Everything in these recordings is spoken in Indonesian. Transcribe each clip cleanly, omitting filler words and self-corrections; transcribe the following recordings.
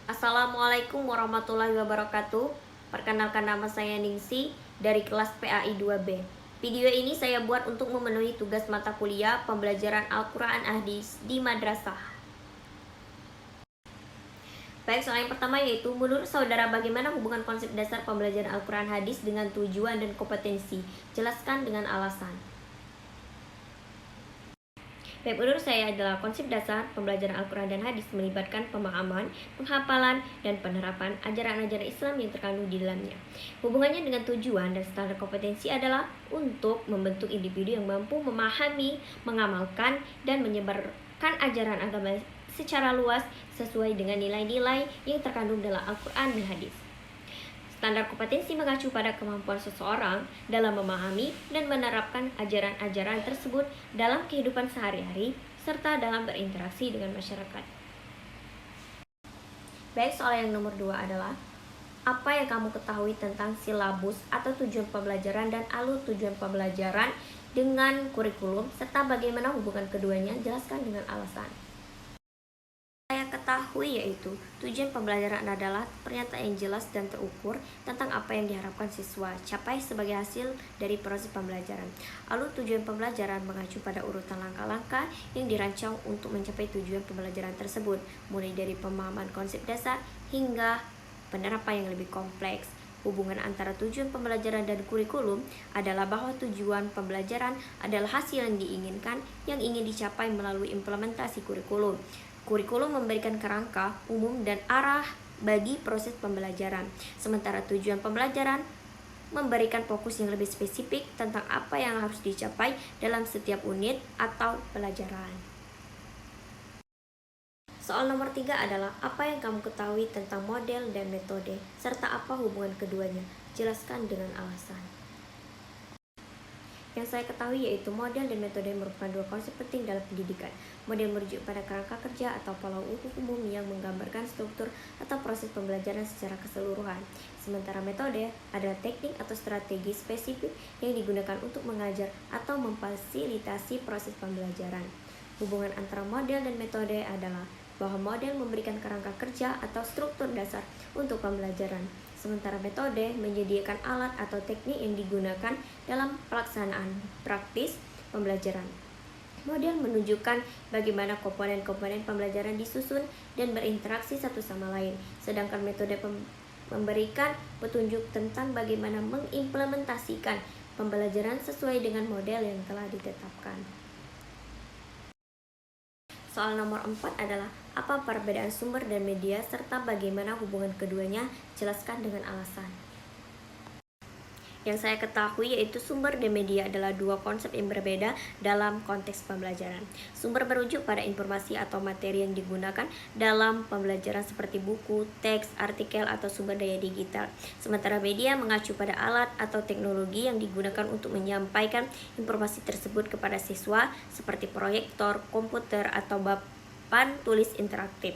Assalamualaikum warahmatullahi wabarakatuh. Perkenalkan, nama saya Ningsi dari kelas PAI 2B. Video ini saya buat untuk memenuhi tugas mata kuliah pembelajaran Al-Quran Hadis di madrasah. Baik, soal yang pertama yaitu, menurut saudara bagaimana hubungan konsep dasar pembelajaran Al-Quran Hadis dengan tujuan dan kompetensi? Jelaskan dengan alasan. Baik, menurut saya adalah konsep dasar pembelajaran Al-Quran dan Hadis melibatkan pemahaman, penghafalan, dan penerapan ajaran-ajaran Islam yang terkandung di dalamnya. Hubungannya dengan tujuan dan standar kompetensi adalah untuk membentuk individu yang mampu memahami, mengamalkan, dan menyebarkan ajaran agama secara luas sesuai dengan nilai-nilai yang terkandung dalam Al-Quran dan Hadis. Standar kompetensi mengacu pada kemampuan seseorang dalam memahami dan menerapkan ajaran-ajaran tersebut dalam kehidupan sehari-hari serta dalam berinteraksi dengan masyarakat. Baik, soal yang nomor 2 adalah, apa yang kamu ketahui tentang silabus atau tujuan pembelajaran dan alur tujuan pembelajaran dengan kurikulum serta bagaimana hubungan keduanya? Jelaskan dengan alasan. Saya ketahui yaitu, tujuan pembelajaran adalah pernyataan yang jelas dan terukur tentang apa yang diharapkan siswa capai sebagai hasil dari proses pembelajaran. Alur tujuan pembelajaran mengacu pada urutan langkah-langkah yang dirancang untuk mencapai tujuan pembelajaran tersebut, mulai dari pemahaman konsep dasar hingga penerapan yang lebih kompleks. Hubungan antara tujuan pembelajaran dan kurikulum adalah bahwa tujuan pembelajaran adalah hasil yang diinginkan yang ingin dicapai melalui implementasi kurikulum. Kurikulum memberikan kerangka umum dan arah bagi proses pembelajaran, sementara tujuan pembelajaran memberikan fokus yang lebih spesifik tentang apa yang harus dicapai dalam setiap unit atau pelajaran. Soal nomor 3 adalah, apa yang kamu ketahui tentang model dan metode, serta apa hubungan keduanya? Jelaskan dengan alasan. Yang saya ketahui yaitu, model dan metode merupakan dua konsep penting dalam pendidikan. Model merujuk pada kerangka kerja atau pola umum yang menggambarkan struktur atau proses pembelajaran secara keseluruhan. Sementara metode adalah teknik atau strategi spesifik yang digunakan untuk mengajar atau memfasilitasi proses pembelajaran. Hubungan antara model dan metode adalah bahwa model memberikan kerangka kerja atau struktur dasar untuk pembelajaran, sementara metode menyediakan alat atau teknik yang digunakan dalam pelaksanaan praktis pembelajaran. Model menunjukkan bagaimana komponen-komponen pembelajaran disusun dan berinteraksi satu sama lain, sedangkan metode memberikan petunjuk tentang bagaimana mengimplementasikan pembelajaran sesuai dengan model yang telah ditetapkan. Soal nomor 4 adalah, apa perbedaan sumber dan media serta bagaimana hubungan keduanya? Jelaskan dengan alasan. Yang saya ketahui yaitu, sumber dan media adalah dua konsep yang berbeda dalam konteks pembelajaran. Sumber merujuk pada informasi atau materi yang digunakan dalam pembelajaran seperti buku, teks, artikel, atau sumber daya digital. Sementara media mengacu pada alat atau teknologi yang digunakan untuk menyampaikan informasi tersebut kepada siswa seperti proyektor, komputer, atau papan tulis interaktif.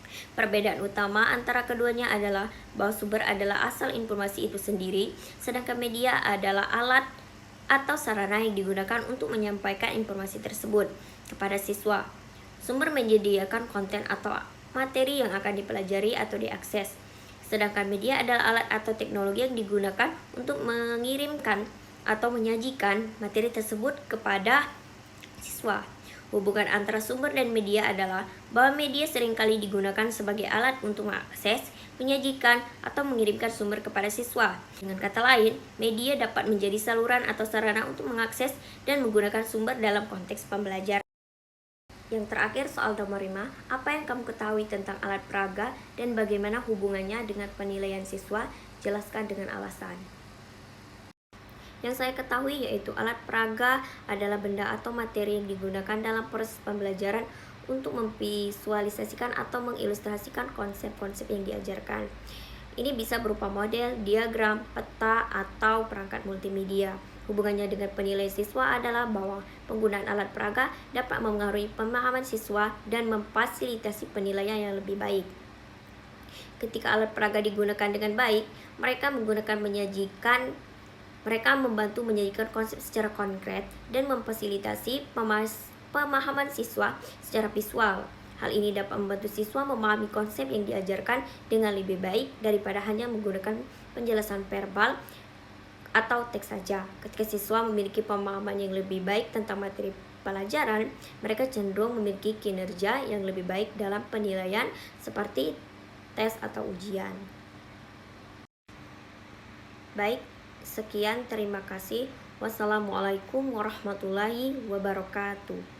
Perbedaan utama antara keduanya adalah bahwa sumber adalah asal informasi itu sendiri, sedangkan media adalah alat atau sarana yang digunakan untuk menyampaikan informasi tersebut kepada siswa. Sumber menyediakan konten atau materi yang akan dipelajari atau diakses, sedangkan media adalah alat atau teknologi yang digunakan untuk mengirimkan atau menyajikan materi tersebut kepada siswa. Hubungan antara sumber dan media adalah bahwa media seringkali digunakan sebagai alat untuk mengakses, menyajikan, atau mengirimkan sumber kepada siswa. Dengan kata lain, media dapat menjadi saluran atau sarana untuk mengakses dan menggunakan sumber dalam konteks pembelajaran. Yang terakhir, soal nomor 5, apa yang kamu ketahui tentang alat peraga dan bagaimana hubungannya dengan penilaian siswa? Jelaskan dengan alasan. Yang saya ketahui yaitu, alat peraga adalah benda atau materi yang digunakan dalam proses pembelajaran untuk memvisualisasikan atau mengilustrasikan konsep-konsep yang diajarkan. Ini bisa berupa model, diagram, peta, atau perangkat multimedia. Hubungannya dengan penilaian siswa adalah bahwa penggunaan alat peraga dapat mempengaruhi pemahaman siswa dan memfasilitasi penilaian yang lebih baik. Ketika alat peraga digunakan dengan baik, mereka membantu menyajikan konsep secara konkret dan memfasilitasi pemahaman siswa secara visual. Hal ini dapat membantu siswa memahami konsep yang diajarkan dengan lebih baik daripada hanya menggunakan penjelasan verbal atau teks saja. Ketika siswa memiliki pemahaman yang lebih baik tentang materi pelajaran, mereka cenderung memiliki kinerja yang lebih baik dalam penilaian seperti tes atau ujian. Baik, sekian, terima kasih. Wassalamualaikum warahmatullahi wabarakatuh.